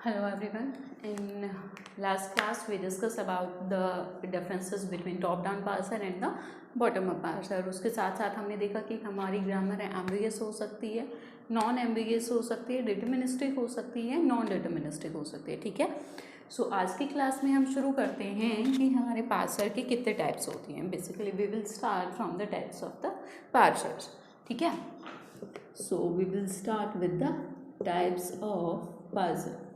Hello everyone. In last class we discussed about the differences between top down parser and the bottom up parser. उसके साथ साथ हमने देखा कि हमारी ग्रामर एम्बिगियस हो सकती है, नॉन एम्बिगियस हो सकती है, डिटर्मिनिस्टिक हो सकती है, नॉन डिटर्मिनिस्टिक हो सकती है. ठीक है. सो आज की क्लास में हम शुरू करते हैं कि हमारे पार्सर के कितने टाइप्स होती हैं. Basically we will start from the types of the parsers. ठीक है. So we will start with the types of parser.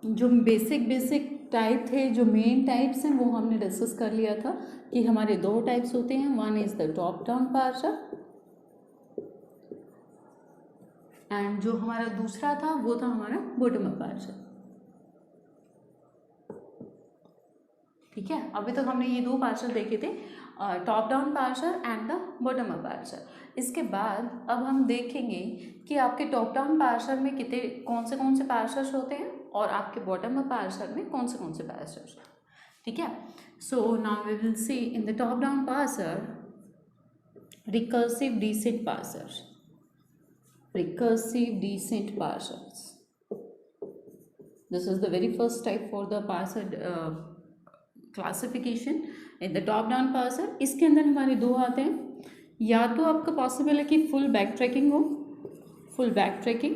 जो बेसिक टाइप थे, जो मेन टाइप्स हैं, वो हमने डिस्कस कर लिया था कि हमारे दो टाइप्स होते हैं. One is the top down parser and जो हमारा दूसरा था वो था हमारा बॉटम अप पार्सर. ठीक है. अभी तक हमने ये दो पार्सर देखे थे, top down parser and the bottom up parser. इसके बाद अब हम देखेंगे कि आपके टॉप डाउन पार्सर में कितने कौन से पार्सर्स होते हैं और आपके बॉटम अप पार्सर में कौन से पार्सर्स. ठीक है. So now we will see in the top down parser recursive descent parsers. Recursive descent parsers. This is the very first type for the parser classification in the top down parser. इसके अंदर हमारे दो आते हैं. या तो आपका possible है कि फुल बैक ट्रैकिंग हो, फुल बैक ट्रैकिंग,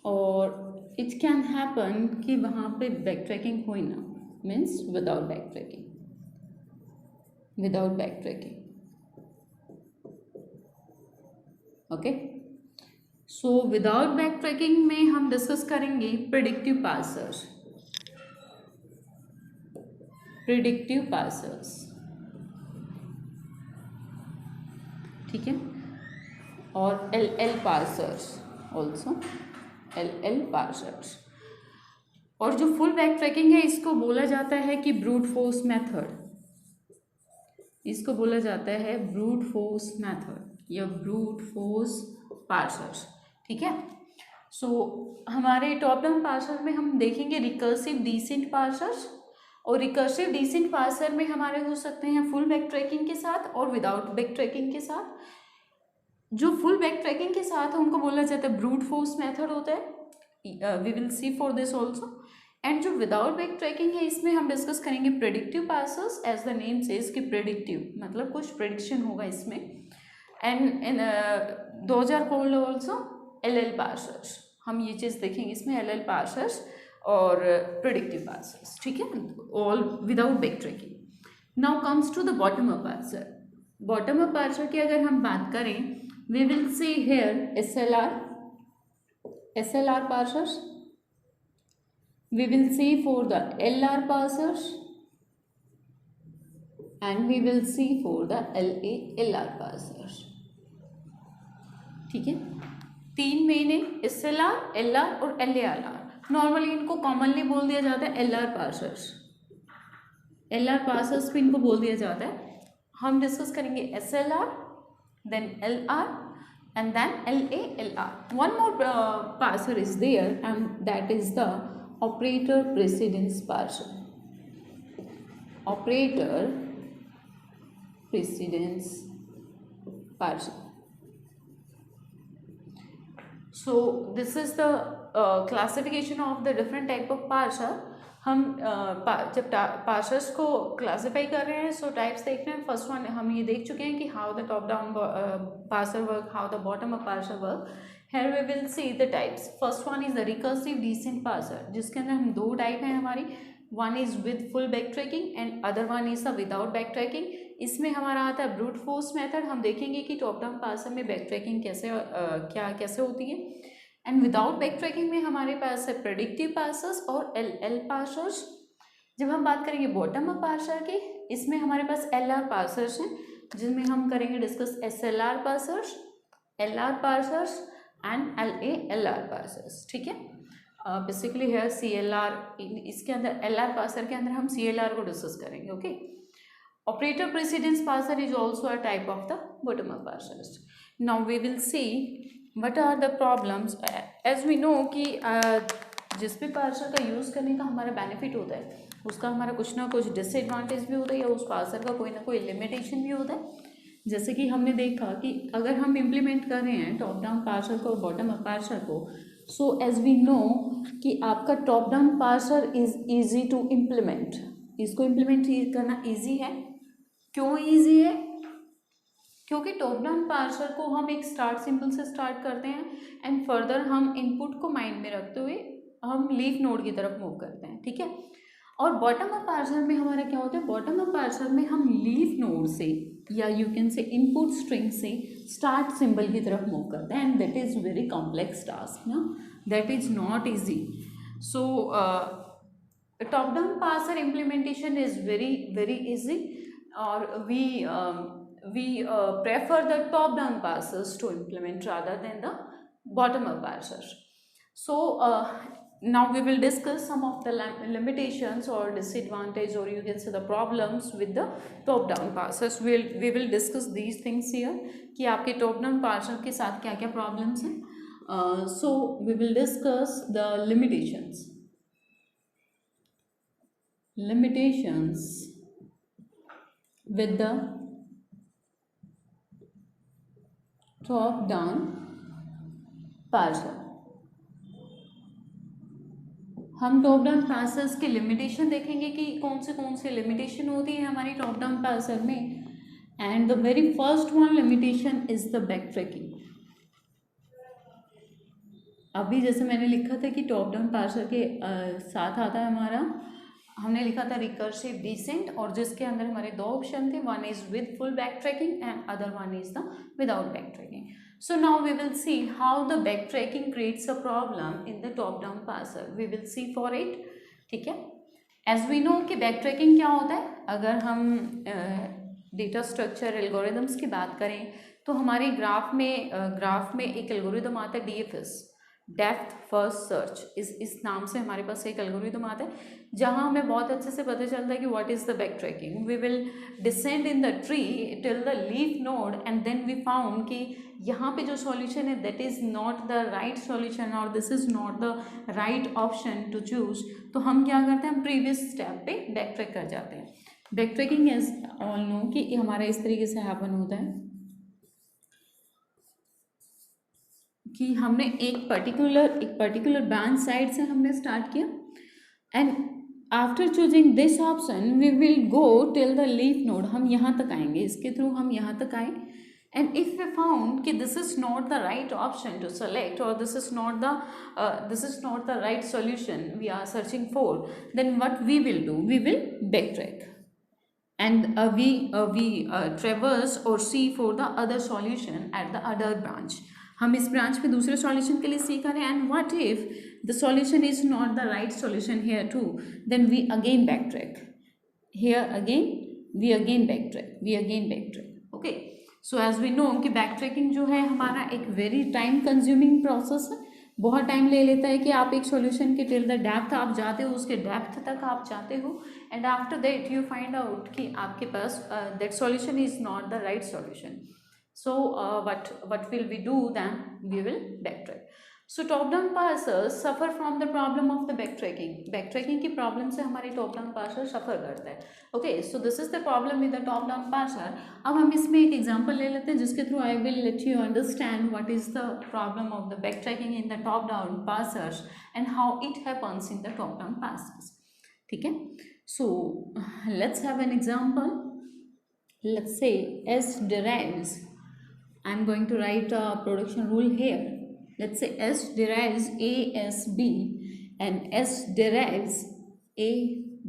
और इट कैन हैपन कि वहाँ पे बैक ट्रैकिंग हो ही ना, means without back trekking. Without back trekking. Okay. So without back trekking में हम डिस्कस करेंगे प्रेडिक्टिव पार्सर्स. Predictive parsers. ठीक है. और L parsers also. L parsers. और जो फुल बैक ट्रैकिंग है इसको बोला जाता है कि ब्रूट फोर्स मेथड. इसको बोला जाता है ब्रूट फोर्स मेथड या ब्रूट फोर्स पार्सर्स. ठीक है. सो हमारे टॉप डाउन पार्सर में हम देखेंगे रिकर्सिव डिसेंट पार्सर्स. और रिकर्सिव डिसेंट पार्सर में हमारे हो सकते हैं फुल बैक ट्रैकिंग के साथ और विदाउट बैक ट्रैकिंग के साथ. जो फुल बैक ट्रैकिंग के साथ है उनको बोला जाता है ब्रूट फोर्स मेथड होता है. We will see for this also. And जो विदाउट बैक ट्रैकिंग है इसमें हम डिस्कस करेंगे predictive parsers. As the name says कि प्रेडिक्टिव मतलब कुछ प्रेडिक्शन होगा इसमें. And in 2000 called also L parsers. हम ये चीज़ देखेंगे इसमें, एल पार्सर्स और प्रेडिक्टिव पार्सर्स. ठीक है. All without back tracking. Now comes to the bottom up parser. Bottom up parser की अगर हम बात करें, we will see here SLR parsers. We will see for the LR parsers and we will see for the LR parsers. ठीक है. तीन main है, SLR, LR और LAR. नॉर्मली इनको कॉमनली बोल दिया जाता है LR parsers. LR parsers भी इनको बोल दिया जाता है. हम डिस्कस करेंगे SLR, then LR and then LAR. One more parser is there and that is the operator precedence parser. Operator precedence parser. So this is the classification of the different type of parser. हम जब parsers को classify कर रहे हैं सो types देख रहे हैं. First one हम ये देख चुके हैं कि how the top down parser work, how the bottom up parser work. Here we will see the types. First one is the recursive descent parser, जिसके अंदर हम दो टाइप हैं हमारी. One is with full back tracking and other one is the without back tracking. इसमें हमारा आता है ब्रूट फोर्स मेथड. हम देखेंगे कि टॉप डाउन पार्सर में बैक ट्रैकिंग कैसे होती है. एंड विदाउट बैक ट्रैकिंग में हमारे पास है प्रेडिक्टिव पार्सर्स और एल पार्सर्स. जब हम बात करेंगे बॉटम अप पार्सर की, इसमें हमारे पास LR पार्सर्स हैं, जिनमें हम करेंगे discuss SLR parsers, LR parsers and LAR parsers. ठीक है. बेसिकली है CLR. इसके अंदर LR पार्सर के अंदर हम CLR को डिस्कस करेंगे. Okay. Operator precedence parser is also a type of the bottom up parsers. Now we will see what are the problems. as we know कि जिस भी पार्सर का यूज़ करने का हमारा बेनिफिट होता है उसका हमारा कुछ ना कुछ डिसएडवांटेज भी होता है या उस पार्सर का कोई ना कोई लिमिटेशन भी होता है. जैसे कि हमने देखा कि अगर हम इम्प्लीमेंट कर रहे हैं टॉप डाउन पार्सर को और बॉटम अप पार्सर को, सो एज वी नो कि आपका top down parser is easy to implement, इसको इम्प्लीमेंट करना ईजी है। क्यों ईजी है? क्योंकि टॉप डाउन पार्सर को हम एक स्टार्ट सिंबल से स्टार्ट करते हैं एंड फर्दर हम इनपुट को माइंड में रखते हुए हम लीफ नोड की तरफ मूव करते हैं, ठीक है। और बॉटम अप पार्सर में हमारा क्या होता है, बॉटम अप पार्सर में हम लीफ नोड से या you can say input string से स्टार्ट सिंबल की तरफ मूव करते हैं and that is very complex task ना, that is not easy. So top down parser implementation is very easy और we prefer the top down parsers to implement rather than the bottom up parsers. So now we will discuss some of the limitations or disadvantage, or you can say the problems with the top down parsers. We will discuss these things here कि आपके top down parser के साथ क्या क्या problems हैं. So we will discuss the limitations with the top down parser. हम top down parsers के limitation देखेंगे कि कौन से लिमिटेशन होती है हमारी टॉप डाउन पार्सर में। And the very first one limitation is the back tracking. अभी जैसे मैंने लिखा था कि टॉप डाउन पार्सर के साथ आता है हमारा, हमने लिखा था रिकर्सिव डिसेंट, और जिसके अंदर हमारे दो ऑप्शन थे, one is with full back tracking and other one is the without back tracking. So now we will see how the back tracking creates a problem in the top down parser. We will see for it, ठीक है। As we know कि back tracking क्या होता है, अगर हम data structure algorithms की बात करें तो हमारे ग्राफ में एक एल्गोरिदम आता है DFS, डेप्थ फर्स्ट सर्च। इस नाम से हमारे पास एक एल्गोरिदम आता है जहां हमें बहुत अच्छे से पता चलता है कि what is the back tracking. We will descend in the tree till the leaf node and then we found कि यहाँ पे जो सॉल्यूशन है that is not the right solution और this is not the right option to choose. तो हम क्या करते हैं, हम प्रीवियस स्टेप पे बैक ट्रैक कर जाते हैं। Back tracking as all know कि हमारा इस तरीके से हैपन होता है कि हमने एक पर्टिकुलर ब्रांच साइड से हमने स्टार्ट किया and after choosing this option we will go till the leaf node. हम यहाँ तक आएंगे, इसके थ्रू हम यहाँ तक आए एंड इफ वी फाउंड कि this is not the right option to select और this is not the right solution we are searching for, then what we will do, we will back track and we traverse or see for the other solution at the other branch। हम इस branch पे दूसरे solution के लिए see करें and what if the solution is not the right solution here to, then we again back track here, we again back track. Okay, so as we know कि back tracking जो है हमारा एक very time consuming process है, बहुत time ले लेता है कि आप एक सॉल्यूशन के टिल द डेप्थ आप जाते हो, उसके डेप्थ तक आप जाते हो and after that you find out कि आपके पास that solution is not the right solution. So what will we do then? We will backtrack. So top down parsers suffer from the problem of the backtracking। backtracking की problem से हमारे top down parser सफ़र करता है। Okay, so this is the problem with the top down parser। अब हम इसमें एक example ले लेते हैं जिसके through I will let you understand what is the problem of the backtracking in the top down parsers and how it happens in the top down parsers। ठीक है, so let's have an example। Let's say S derives, I'm going to write a production rule here। Let's say S derives A S B and S derives A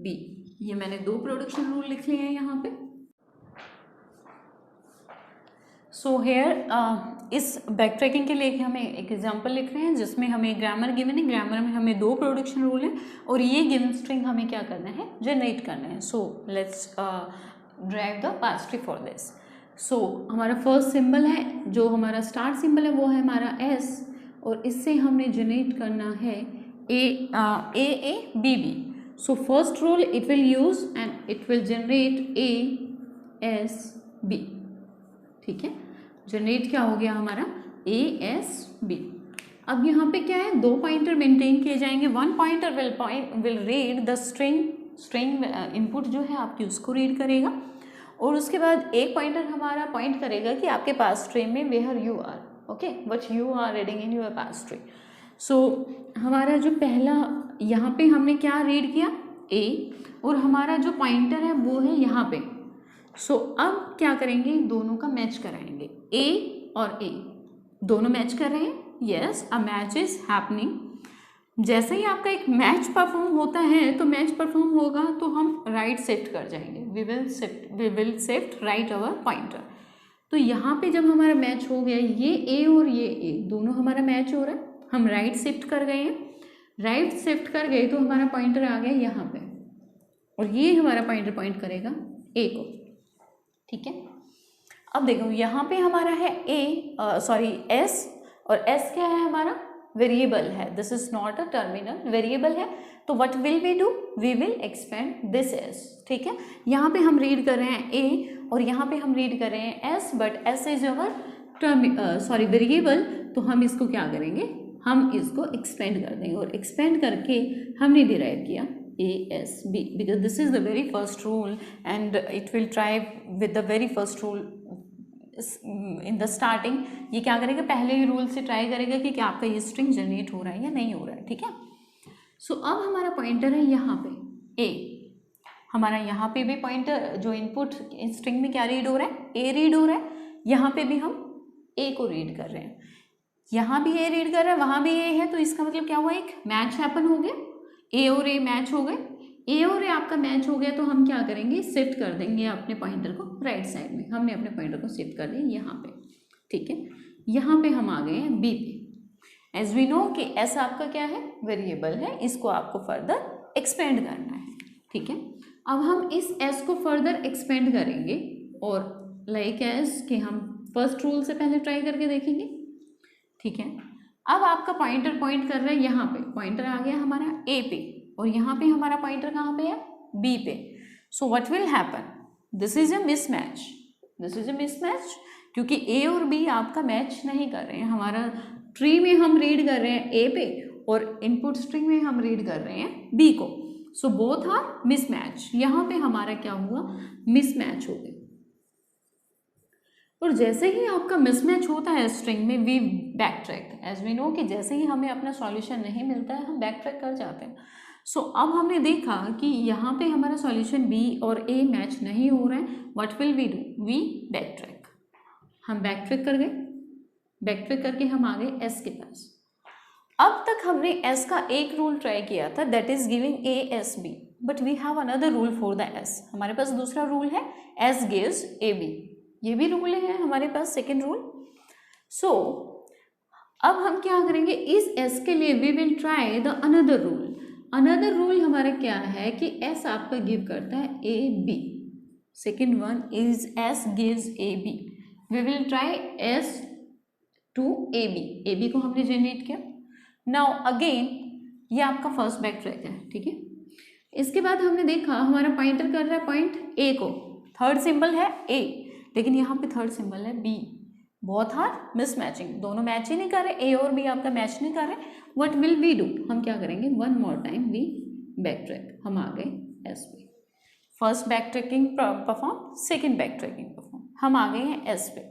B। ये मैंने दो production rule लिख लिए हैं यहाँ पे। So here इस back tracking के लिए हमें एक एग्जांपल लिख रहे हैं जिसमें हमें ग्रामर गिवन है, ग्रामर में हमें दो प्रोडक्शन रूल है और ये गिवन स्ट्रिंग हमें क्या करना है, जनरेट करना है। So let's drive the parse tree for this. So हमारा फर्स्ट सिंबल है, जो हमारा स्टार्ट सिंबल है वो है हमारा S और इससे हमने जनरेट करना है A B B। So first rule it will use and it will generate A S B। ठीक है, जनरेट क्या हो गया हमारा A S B। अब यहाँ पे क्या है, दो पॉइंटर मेंटेन किए जाएंगे। One pointer will read the string input जो है आपकी उसको रीड करेगा और उसके बाद एक पॉइंटर हमारा पॉइंट करेगा कि आपके पास ट्री में where you are, okay, what you are reading in your parse tree. So हमारा जो पहला यहाँ पे हमने क्या रीड किया, ए, और हमारा जो पॉइंटर है वो है यहाँ पे। सो अब क्या करेंगे, दोनों का मैच कराएंगे, ए और ए दोनों मैच कर रहे हैं, yes, a match is happening. जैसे ही आपका एक मैच परफॉर्म होता है तो मैच परफॉर्म होगा तो हम राइट शिफ्ट कर जाएंगे, we will shift right our pointer. तो यहाँ पे जब हमारा मैच हो गया, ये ए और ये ए दोनों हमारा मैच हो रहा है, हम राइट शिफ्ट कर गए हैं, राइट शिफ्ट कर गए तो हमारा पॉइंटर आ गया यहाँ पे, और ये हमारा पॉइंटर पॉइंट करेगा ए को, ठीक है। अब देखो यहाँ पे हमारा है एस, और एस क्या है हमारा, वेरिएबल है, this is not a terminal, variable है। तो what will we do, we will expand this S, ठीक है। यहाँ पे हम रीड कर रहे हैं ए और यहाँ पे हम रीड कर रहे हैं S, but S is our variable, तो हम इसको क्या करेंगे, हम इसको एक्सपेंड कर देंगे, और एक्सपेंड करके हमने डिराइव किया A S B, because this is the very first rule and it will try with the very first rule in the starting. ये क्या करेगा, पहले ही रूल से ट्राई करेगा कि क्या आपका ये स्ट्रिंग जनरेट हो रहा है या नहीं हो रहा है, ठीक है। सो अब हमारा पॉइंटर है यहाँ पे ए, हमारा यहाँ पे भी पॉइंटर जो इनपुट स्ट्रिंग में क्या रीड हो रहा है, ए रीड हो रहा है, यहाँ पे भी हम ए को रीड कर रहे हैं, यहाँ भी ए रीड कर रहा है, वहाँ भी ए है, तो इसका मतलब क्या हुआ, एक मैच हैपन हो गया, ए और ए मैच हो गए, ए और ए आपका मैच हो गया, तो हम क्या करेंगे, शिफ्ट कर देंगे अपने पॉइंटर को राइट साइड में, हमने अपने पॉइंटर को शिफ्ट कर दिया यहाँ पे, ठीक है। यहाँ पे हम आ गए हैं बी पे, एज वी नो कि एस आपका क्या है, वेरिएबल है, इसको आपको फर्दर एक्सपेंड करना है, ठीक है। अब हम इस एस को फर्दर एक्सपेंड करेंगे, और लाइक एज कि हम फर्स्ट रूल से पहले ट्राई करके देखेंगे, ठीक है। अब आपका पॉइंटर पॉइंट कर रहा है यहाँ पे, पॉइंटर आ गया हमारा ए पे, और यहाँ पे हमारा पॉइंटर कहाँ पे है, बी पे। So what will happen, this is a mismatch, this is a mismatch, क्योंकि ए और बी आपका मैच नहीं कर रहे हैं, हमारा ट्री में हम रीड कर रहे हैं ए पे, और इनपुट स्ट्रिंग में हम रीड कर रहे हैं बी को। सो बोथ आर मिसमैच, यहाँ पे हमारा क्या हुआ, मिसमैच हो गया। और जैसे ही आपका मिसमैच होता है स्ट्रिंग में, we back track, as we know कि जैसे ही हमें अपना सॉल्यूशन नहीं मिलता है हम बैक ट्रैक कर जाते हैं। सो अब हमने देखा कि यहाँ पे हमारा सॉल्यूशन बी और ए मैच नहीं हो रहा है, what will we do, we back track, हम बैक ट्रैक कर गए, बैक ट्रैक करके हम आ गए एस के पास। अब तक हमने एस का एक रूल ट्राई किया था, that is giving A S B, but we have another rule for the S, हमारे पास दूसरा रूल है एस गिव्स ए बी, ये भी रूल है हमारे पास, सेकेंड रूल। सो अब हम क्या करेंगे, इस एस के लिए we will try the another rule. Another rule हमारा क्या है कि एस आपका गिव करता है A B, second one is S gives A B, we will try S to A B को हमने जनरेट किया। नाउ अगेन ये आपका फर्स्ट बैक ट्रैक है, ठीक है। इसके बाद हमने देखा हमारा पॉइंटर कर रहा है पॉइंट ए को, थर्ड सिंबल है ए, लेकिन यहाँ पे थर्ड सिंबल है बी, बोथ आर मिसमैचिंग, दोनों मैच ही नहीं कर रहे, ए और बी आपका मैच नहीं कर रहे। व्हाट विल वी डू, हम क्या करेंगे, one more time we back track, हम आ गए एस पे, first back tracking perform, second back tracking perform, हम आ गए हैं एस पे।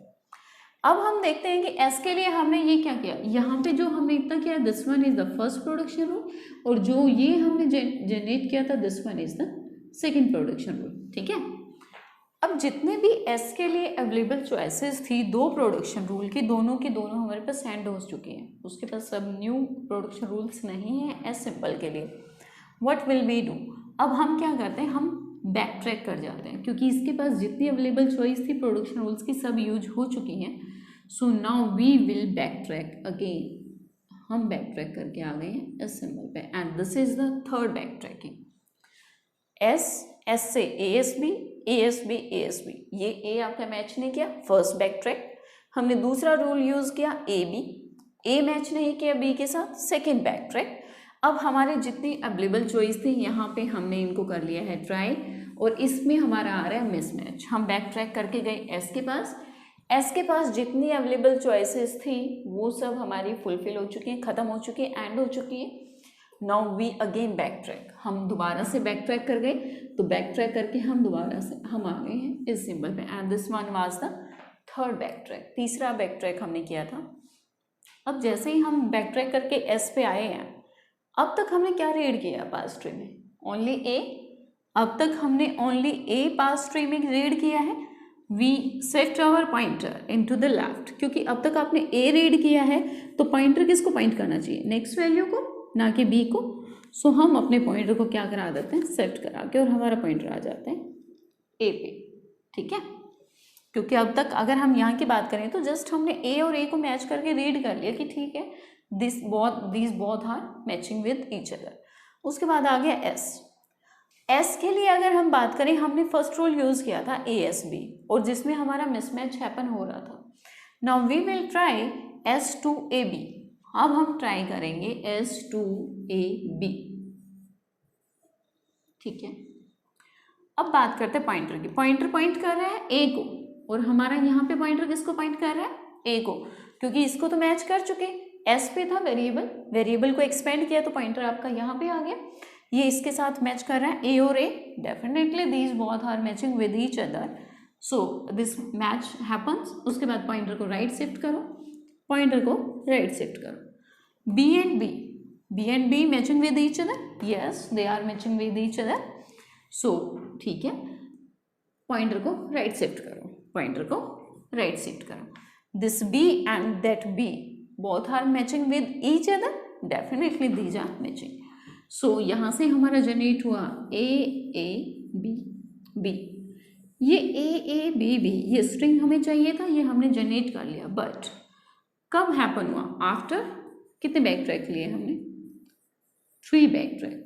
अब हम देखते हैं कि एस के लिए हमने ये क्या किया, यहाँ पे जो हमने इतना किया, this one is the first production rule, और जो ये हमने जनरेट किया था, this one is the second production rule, ठीक है। अब जितने भी एस के लिए अवेलेबल चॉइसेस थी दो प्रोडक्शन रूल की, दोनों के दोनों हमारे पास सेंड हो चुके हैं, उसके पास सब न्यू प्रोडक्शन रूल्स नहीं है एस सिंपल के लिए। व्हाट विल वी डू, अब हम क्या करते हैं, हम बैक ट्रैक कर जाते हैं, क्योंकि इसके पास जितनी अवेलेबल चॉइस थी प्रोडक्शन रूल्स की सब यूज हो चुकी हैं। So now we will back track again, हम बैक ट्रैक करके आ गए हैं एस सिंबल पे, and this is the third back tracking. S से ए एस बी, ये ए आपका मैच नहीं किया, फर्स्ट बैक ट्रैक। हमने दूसरा रूल यूज किया ए बी, ए मैच नहीं किया बी के साथ, सेकेंड बैक ट्रैक। अब हमारे जितनी अवेलेबल चॉइस थी यहाँ पे हमने इनको कर लिया है ट्राई, और इसमें हमारा आ रहा है मिसमैच। हम बैक ट्रैक करके गए एस के पास, एस के पास जितनी अवेलेबल चॉइसेस थी वो सब हमारी फुलफिल हो चुकी हैं, ख़त्म हो चुकी है, एंड हो चुकी है। Now we again back track, हम दोबारा से बैक ट्रैक कर गए, तो बैक ट्रैक करके हम दोबारा से हम आ गए हैं इस सिंबल पे, and this one was the third back track, तीसरा बैक ट्रैक हमने किया था। अब जैसे ही हम बैक ट्रैक करके एस पे आए हैं, अब तक हमने क्या रीड किया पास्ट ट्री में, ओनली ए, अब तक हमने ओनली ए पास्ट ट्री में रीड किया है। We shift our pointer into the left, क्योंकि अब तक आपने ए रीड किया है तो पॉइंटर किसको पॉइंट करना चाहिए, नेक्स्ट वैल्यू को, ना कि बी को। सो हम अपने पॉइंटर को क्या करा देते हैं, शिफ्ट करा के, और हमारा पॉइंटर आ जाता है ए पे, ठीक है। क्योंकि अब तक अगर हम यहाँ की बात करें तो जस्ट हमने ए और ए को मैच करके रीड कर लिया कि ठीक है this both are matching with each other. उसके बाद आ गया एस। एस के लिए अगर हम बात करें, हमने फर्स्ट रूल यूज किया था ए एस बी, और जिसमें हमारा मिसमैच हैपन हो रहा था। Now we will try S to A B, अब हम ट्राई करेंगे एस टू ए बी, ठीक है। अब बात करते हैं पॉइंटर की, पॉइंटर पॉइंट कर रहा है ए को, और हमारा यहाँ पे पॉइंटर किसको पॉइंट कर रहा है, ए को, क्योंकि इसको तो मैच कर चुके, एस पे था वेरिएबल, वेरिएबल को एक्सपेंड किया तो पॉइंटर आपका यहाँ पे आ गया, ये इसके साथ मैच कर रहा है ए और A, definitely these both are matching with each other, so this match happens. उसके बाद पॉइंटर को राइट शिफ्ट करो, पॉइंटर को राइट शिफ्ट करो। B and B matching with each other, yes they are matching with each other, so ठीक है, pointer को right shift करो, पॉइंटर को राइट शिफ्ट करो। This B and that B both are matching with each other, definitely these are matching. सो यहाँ से हमारा generate हुआ ए बी बी, ये ए बी बी, ये स्ट्रिंग हमें चाहिए था, ये हमने जनरेट कर लिया, बट कब हैपन हुआ, आफ्टर कितने बैक ट्रैक लिए हमने, 3 बैक ट्रैक।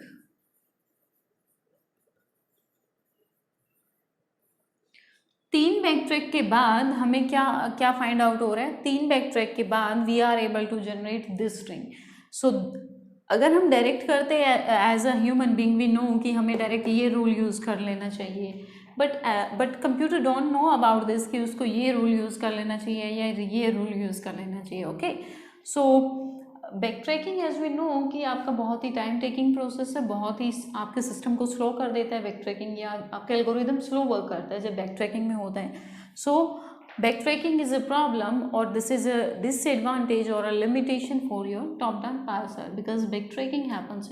तीन बैक ट्रैक के बाद हमें क्या फाइंड आउट हो रहा है, 3 बैक ट्रैक के बाद we are able to generate this string. So अगर हम डायरेक्ट करते हैं as a human being, we know कि हमें डायरेक्ट ये रूल यूज़ कर लेना चाहिए, but computer don't know about this कि उसको ये रूल यूज़ कर लेना चाहिए या ये रूल यूज़ कर लेना चाहिए, okay. So back trekking as we know कि आपका बहुत ही टाइम टेकिंग प्रोसेस है, बहुत ही आपके सिस्टम को स्लो कर देता है बैक ट्रैकिंग, या आपका एल्गोरिदम स्लो वर्क करता है जब बैक ट्रैकिंग में होता है। सो backtracking is a problem, or this is a disadvantage or a limitation for your top-down parser, because backtracking happens in